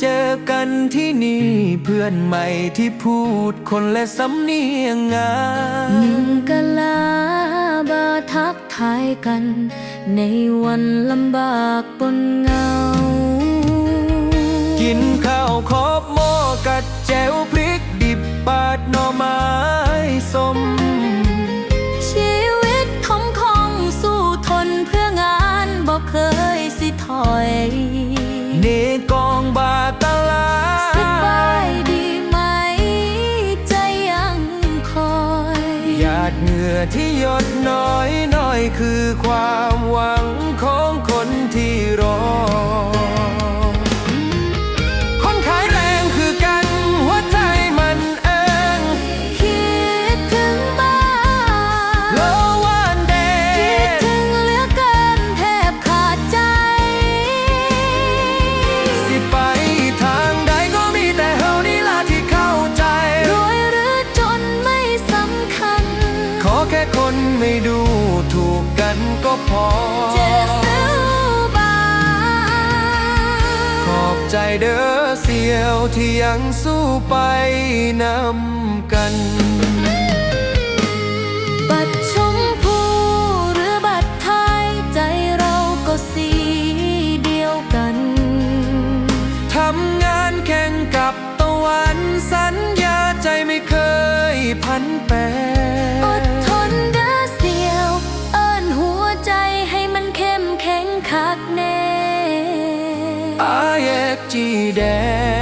จอกันที่นี่เพื่อนใหม่ที่พูดคนและสำเนียงงามหนึ่งกะลาบาทักทายกันในวันลำบากปนเหงากินข้าวครบหม้อกัดแจ่วพริกดิบปาดหน่อไม้ส้มชีวิตคงสู้ทนเพื่องานบอกเคยสิถอยเนกองบาตะลาสบายดีไหมใจยังคอยหยาดเหงื่อที่หยดน้อยน้อยคือความหวังของคนที่รอคนขายแรงคือกันหัวใจมันเองคิดถึงบ้านโลวันเดคิดถึงเหลือเกินแทบขาดใจสิไปทางใดก็มีแต่เฮานี่ล่ะที่เข้าใจรวยหรือจนไม่สำคัญขอแค่คนไม่ดูถูกกันก็พอขอบใจเด้อเสี่ยวที่ยังสู้ไปนำกันบัตรชมพูหรือบัตรไทยใจเราก็สีเดียวกันทำงานแข่งกับตะวันสัญญาใจไม่เคยพันแปรอดทนเด้อเสี่ยวเอิ้นหัวใจให้มันเข้มแข็งคักแน่อาแยกจีแดง